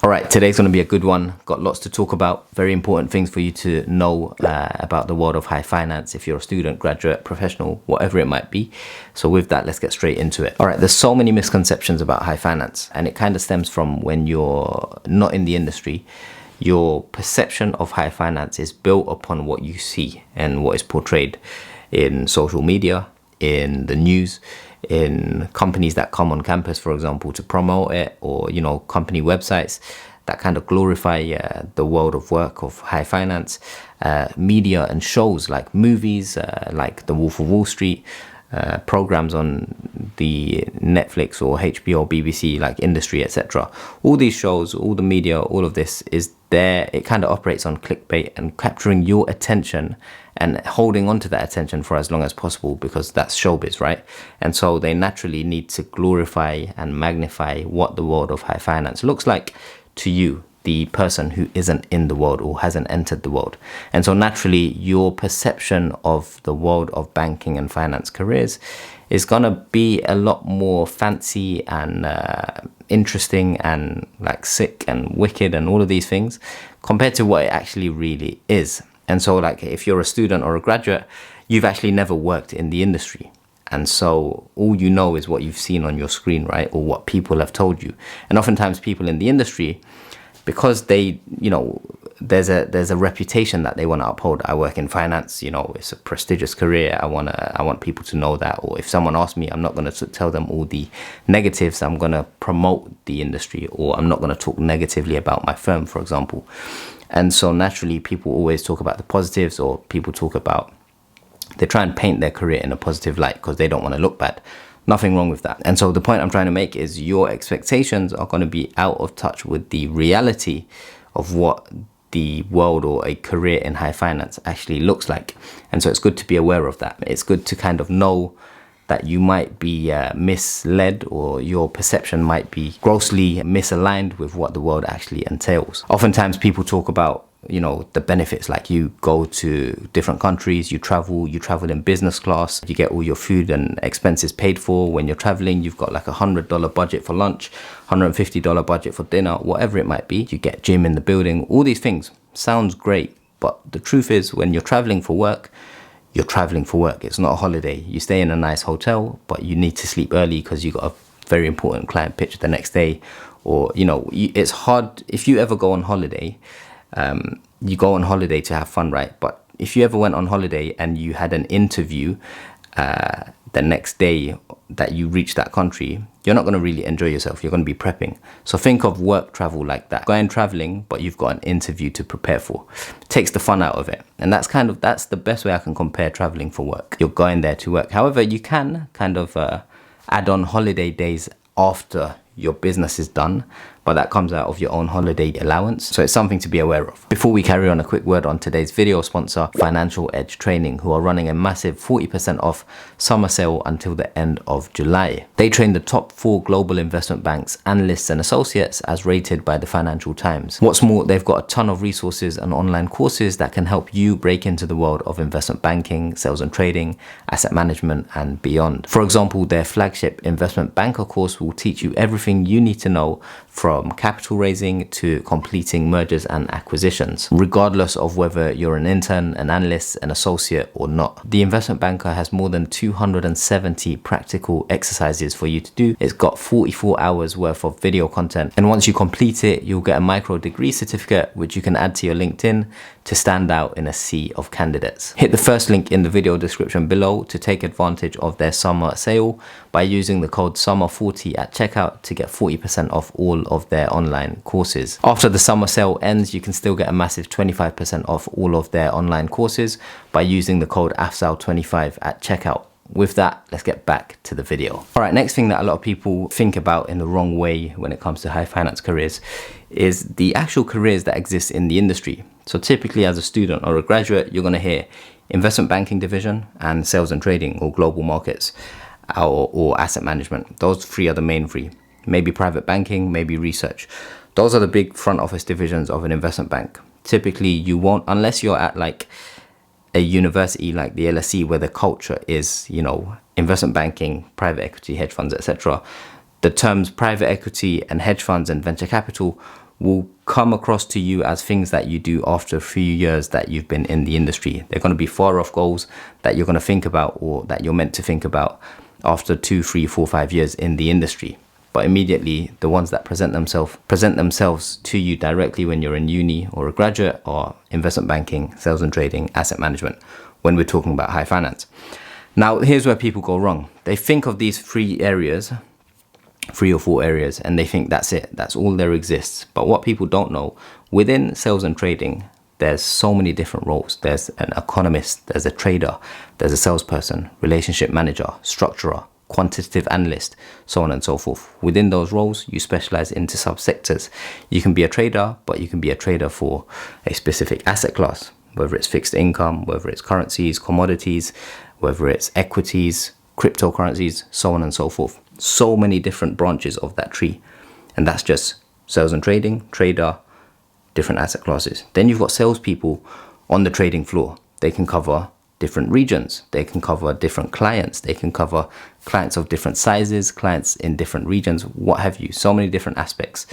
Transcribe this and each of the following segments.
All right, today's going to be a good one. Got lots to talk about, very important things for you to know about the world of high finance if you're a student, graduate, professional, whatever it might be. So with that, let's get straight into it. All right, there's so many misconceptions about high finance, and it kind of stems from when you're not in the industry. Your perception of high finance is built upon what you see and what is portrayed in social media, in the news, in companies that come on campus, for example, to promote it, or, you know, company websites that kind of glorify the world of work of high finance, media and shows like movies, like The Wolf of Wall Street, programs on the Netflix or HBO, BBC, like Industry, etc. All these shows, all the media, all of this is there. It kind of operates on clickbait and capturing your attention and holding on to that attention for as long as possible, because that's showbiz, right? And so they naturally need to glorify and magnify what the world of high finance looks like to you, the person who isn't in the world or hasn't entered the world. And so naturally, your perception of the world of banking and finance careers is gonna be a lot more fancy and interesting and like sick and wicked and all of these things compared to what it actually really is. And so like if you're a student or a graduate, you've actually never worked in the industry. And so all you know is what you've seen on your screen, right? Or what people have told you. And oftentimes people in the industry, because they, you know, there's a reputation that they want to uphold. I work in finance, you know, it's a prestigious career. I want people to know that. Or if someone asks me, I'm not going to tell them all the negatives. I'm going to promote the industry, or I'm not going to talk negatively about my firm, for example. And so naturally, people always talk about the positives, or people talk about, they try and paint their career in a positive light because they don't want to look bad. Nothing wrong with that. And so the point I'm trying to make is your expectations are going to be out of touch with the reality of what the world or a career in high finance actually looks like. And so it's good to be aware of that. It's good to kind of know that you might be misled, or your perception might be grossly misaligned with what the world actually entails. Oftentimes people talk about, you know, the benefits, like you go to different countries, you travel in business class, you get all your food and expenses paid for. When you're traveling, you've got like $100 budget for lunch, $150 budget for dinner, whatever it might be. You get gym in the building. All these things sounds great, but the truth is, when you're traveling for work, you're traveling for work. It's not a holiday. You stay in a nice hotel, but you need to sleep early because you got a very important client pitch the next day. Or, you know, it's hard. If you ever go on holiday, you go on holiday to have fun, right? But if you ever went on holiday and you had an interview the next day that you reach that country, you're not going to really enjoy yourself. You're going to be prepping. So think of work travel like that. Going traveling, but you've got an interview to prepare for. It takes the fun out of it. And that's the best way I can compare traveling for work. You're going there to work. However, you can kind of add on holiday days after your business is done, but that comes out of your own holiday allowance. So it's something to be aware of. Before we carry on, a quick word on today's video sponsor, Financial Edge Training, who are running a massive 40% off summer sale until the end of July. They train the top 4 global investment banks, analysts and associates as rated by the Financial Times. What's more, they've got a ton of resources and online courses that can help you break into the world of investment banking, sales and trading, asset management and beyond. For example, their flagship investment banker course will teach you everything you need to know, from capital raising to completing mergers and acquisitions, regardless of whether you're an intern, an analyst, an associate or not. The investment banker has more than 270 practical exercises for you to do. It's got 44 hours worth of video content. And once you complete it, you'll get a micro degree certificate, which you can add to your LinkedIn to stand out in a sea of candidates. Hit the first link in the video description below to take advantage of their summer sale by using the code SUMMER40 at checkout to get 40% off all of their online courses. After the summer sale ends, you can still get a massive 25% off all of their online courses by using the code AFSAL25 at checkout. With that, let's get back to the video. All right, next thing that a lot of people think about in the wrong way when it comes to high finance careers is the actual careers that exist in the industry. So typically as a student or a graduate, you're gonna hear investment banking division and sales and trading or global markets or asset management. Those 3 are the main 3. Maybe private banking, maybe research. Those are the big front office divisions of an investment bank. Typically you won't, unless you're at like a university like the LSE where the culture is, you know, investment banking, private equity, hedge funds, etc. The terms private equity and hedge funds and venture capital will come across to you as things that you do after a few years that you've been in the industry. They're going to be far off goals that you're going to think about, or that you're meant to think about after 2, 3, 4, 5 years in the industry. But immediately, the ones that present themselves to you directly when you're in uni or a graduate are investment banking, sales and trading, asset management, when we're talking about high finance. Now, here's where people go wrong. They think of these 3 or 4 areas, and they think that's it. That's all there exists. But what people don't know, within sales and trading, there's so many different roles. There's an economist, there's a trader, there's a salesperson, relationship manager, structurer, quantitative analyst, so on and so forth. Within those roles, you specialize into subsectors. You can be a trader, but you can be a trader for a specific asset class, whether it's fixed income, whether it's currencies, commodities, whether it's equities, cryptocurrencies, so on and so forth. So many different branches of that tree. And that's just sales and trading, trader, different asset classes. Then you've got salespeople on the trading floor. They can cover different regions. They can cover different clients. They can cover clients of different sizes, clients in different regions, what have you. So many different aspects,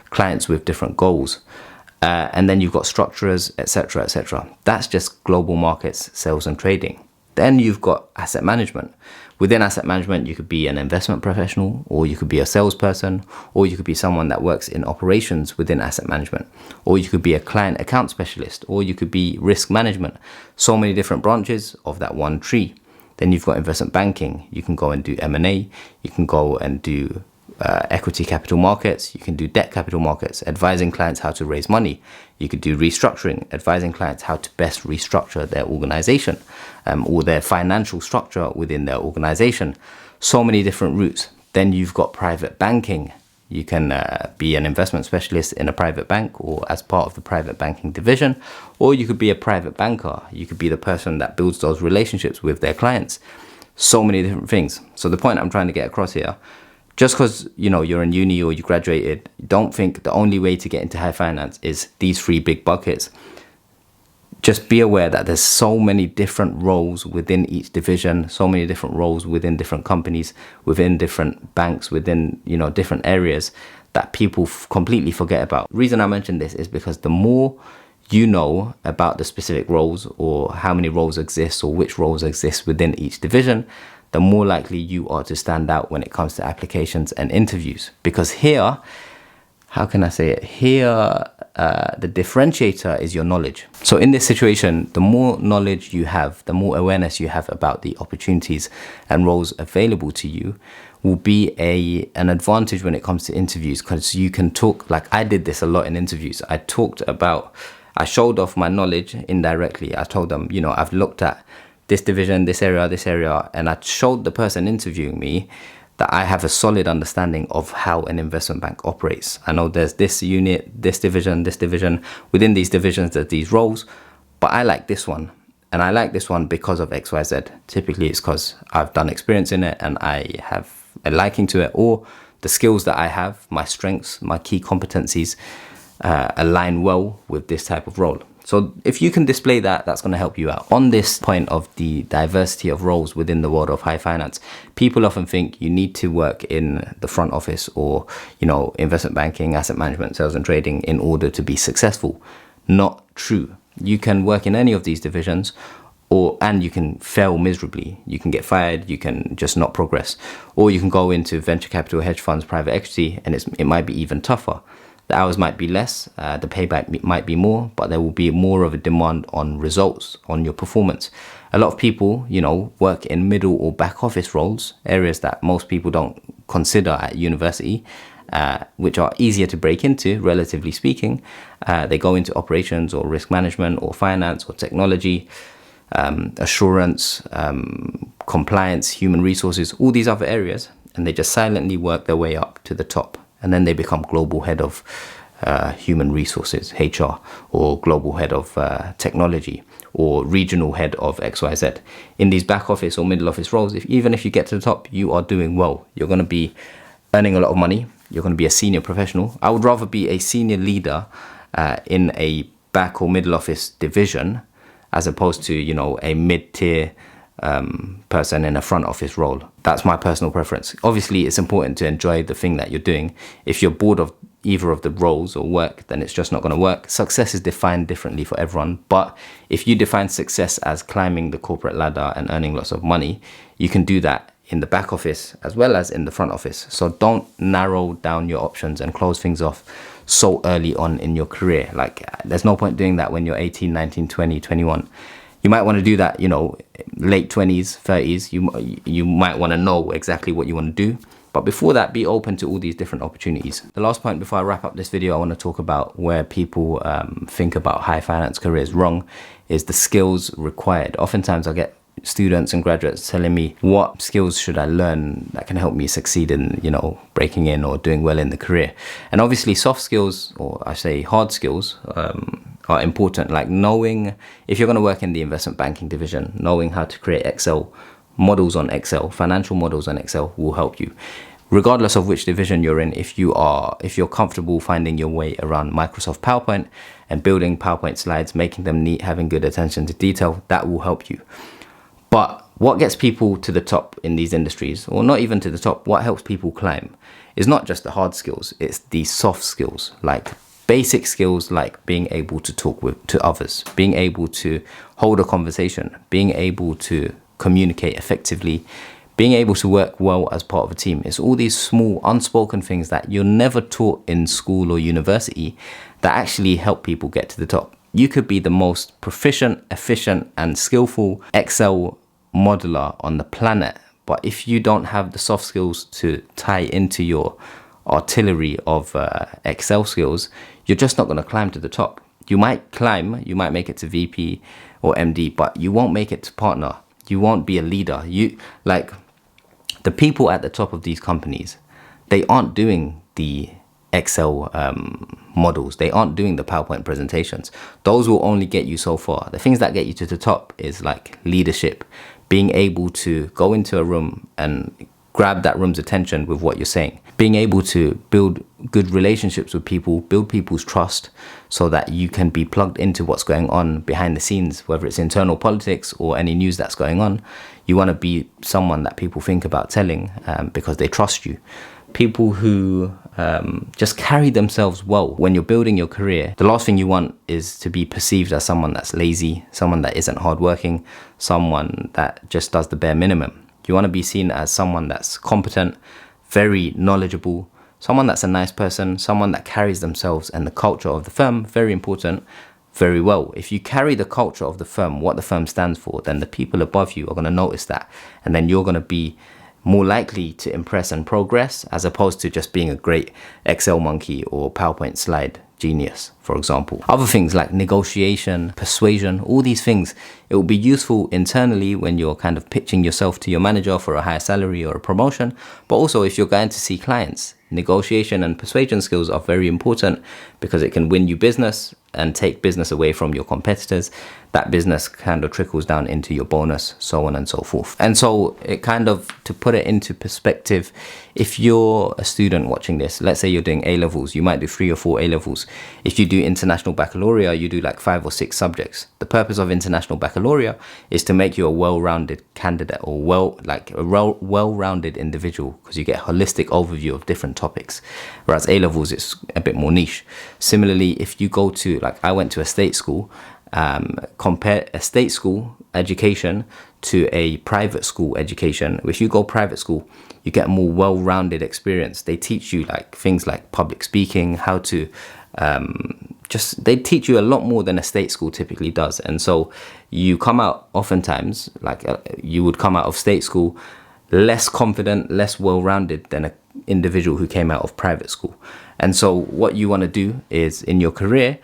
clients with different goals. And then you've got structurers, etc., etc. That's just global markets, sales and trading. Then you've got asset management. Within asset management, you could be an investment professional, or you could be a salesperson, or you could be someone that works in operations within asset management, or you could be a client account specialist, or you could be risk management. So many different branches of that one tree. Then you've got investment banking. You can go and do M&A. You can go and do equity capital markets. You can do debt capital markets, advising clients how to raise money. You could do restructuring, advising clients how to best restructure their organization or their financial structure within their organization. So many different routes. Then you've got private banking. You can be an investment specialist in a private bank or as part of the private banking division, or you could be a private banker. You could be the person that builds those relationships with their clients. So many different things. So the point I'm trying to get across here, just because you're in uni or you graduated, don't think the only way to get into high finance is these 3 big buckets. Just be aware that there's so many different roles within each division, so many different roles within different companies, within different banks, within different areas that people completely forget about. The reason I mention this is because the more you know about the specific roles, or how many roles exist, or which roles exist within each division, the more likely you are to stand out when it comes to applications and interviews. Because here, how can I say it? Here, the differentiator is your knowledge. So in this situation, the more knowledge you have, the more awareness you have about the opportunities and roles available to you, will be an advantage when it comes to interviews, because you can talk, like I did this a lot in interviews. I showed off my knowledge indirectly. I told them, I've looked at this division, this area, and I showed the person interviewing me that I have a solid understanding of how an investment bank operates. I know there's this unit, this division. Within these divisions, there's these roles, but I like this one. And I like this one because of XYZ. Typically, it's because I've done experience in it and I have a liking to it, or the skills that I have, my strengths, my key competencies align well with this type of role. So if you can display that, that's going to help you out. On this point of the diversity of roles within the world of high finance, people often think you need to work in the front office or, investment banking, asset management, sales and trading in order to be successful. Not true. You can work in any of these divisions, and you can fail miserably. You can get fired, you can just not progress. Or you can go into venture capital, hedge funds, private equity, and it might be even tougher. The hours might be less, the payback might be more, but there will be more of a demand on results, on your performance. A lot of people, work in middle or back office roles, areas that most people don't consider at university, which are easier to break into, relatively speaking. They go into operations or risk management or finance or technology, assurance, compliance, human resources, all these other areas, and they just silently work their way up to the top. And then they become global head of human resources, HR, or global head of technology, or regional head of XYZ. In these back office or middle office roles, even if you get to the top, you are doing well. You're going to be earning a lot of money. You're going to be a senior professional. I would rather be a senior leader in a back or middle office division as opposed to, a mid-tier person in a front office role. That's my personal preference. Obviously, it's important to enjoy the thing that you're doing. If you're bored of, either of the roles or work, then it's just not going to work. Success is defined differently for everyone. But if you define success as climbing the corporate ladder and earning lots of money, you can do that in the back office as well as in the front office. So don't narrow down your options and close things off so early on in your career. Like, there's no point doing that when you're 18, 19, 20, 21. You might want to do that, you know, late 20s, 30s. You might want to know exactly what you want to do. But before that, be open to all these different opportunities. The last point before I wrap up this video, I want to talk about where people think about high finance careers wrong, is the skills required. Oftentimes I get students and graduates telling me, what skills should I learn that can help me succeed in, you know, breaking in or doing well in the career? And obviously soft skills, or I say hard skills, are important. Like knowing, if you're going to work in the investment banking division, knowing how to create Excel models on Excel, financial models on Excel will help you. Regardless of which division you're in, if you're comfortable finding your way around Microsoft PowerPoint and building PowerPoint slides, making them neat, having good attention to detail, that will help you. But what gets people to the top in these industries, or not even to the top, what helps people climb, is not just the hard skills, it's the soft skills, like basic skills like being able to talk to others, being able to hold a conversation, being able to communicate effectively, being able to work well as part of a team. It's all these small unspoken things that you're never taught in school or university that actually help people get to the top. You could be the most proficient, efficient, and skillful Excel modeler on the planet, but if you don't have the soft skills to tie into your artillery of Excel skills, you're just not going to climb to the top. You might climb, you might make it to VP or MD, but you won't make it to partner. You won't be a leader. You, like, the people at the top of these companies, they aren't doing the Excel models. They aren't doing the PowerPoint presentations. Those will only get you so far. The things that get you to the top is like leadership, being able to go into a room and grab that room's attention with what you're saying, being able to build good relationships with people, build people's trust so that you can be plugged into what's going on behind the scenes, whether it's internal politics or any news that's going on. You want to be someone that people think about telling because they trust you. People who just carry themselves well when you're building your career. The last thing you want is to be perceived as someone that's lazy, someone that isn't hardworking, someone that just does the bare minimum. You want to be seen as someone that's competent, very knowledgeable, someone that's a nice person, someone that carries themselves and the culture of the firm, very important, very well. If you carry the culture of the firm, what the firm stands for, then the people above you are going to notice that. And then you're going to be more likely to impress and progress, as opposed to just being a great Excel monkey or PowerPoint slide genius, for example. Other things like negotiation, persuasion, all these things, it will be useful internally when you're kind of pitching yourself to your manager for a higher salary or a promotion, but also if you're going to see clients. Negotiation and persuasion skills are very important because it can win you business and take business away from your competitors. That business kind of trickles down into your bonus, so on and so forth. And so it kind of, to put it into perspective, if you're a student watching this, let's say you're doing A-levels, you might do 3 or 4 A-levels. If you do international baccalaureate, you do like 5 or 6 subjects. The purpose of international baccalaureate is to make you a well-rounded candidate, or well-rounded individual, because you get a holistic overview of different topics. Whereas A-levels is a bit more niche. Similarly, if you go to, like I went to a state school, compare a state school education to a private school education. If you go private school, you get a more well-rounded experience. They teach you like things like public speaking, how to they teach you a lot more than a state school typically does. And so you come out oftentimes, like you would come out of state school less confident, less well-rounded than an individual who came out of private school. And so what you want to do is, in your career,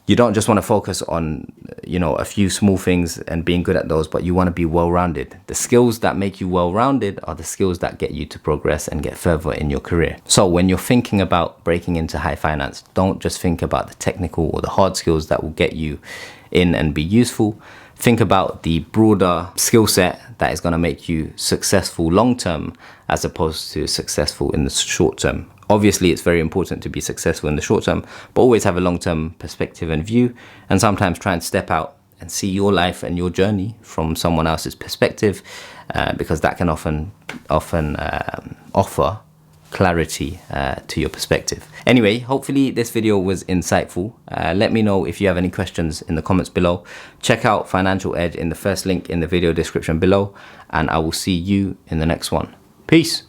you don't just want to focus on, you know, a few small things and being good at those, but you want to be well-rounded. The skills that make you well-rounded are the skills that get you to progress and get further in your career. So when you're thinking about breaking into high finance, don't just think about the technical or the hard skills that will get you in and be useful. Think about the broader skill set that is going to make you successful long-term as opposed to successful in the short term. Obviously, it's very important to be successful in the short term, but always have a long-term perspective and view, and sometimes try and step out and see your life and your journey from someone else's perspective, because that can often offer clarity to your perspective. Anyway, hopefully this video was insightful. Let me know if you have any questions in the comments below. Check out Financial Edge in the first link in the video description below, and I will see you in the next one. Peace.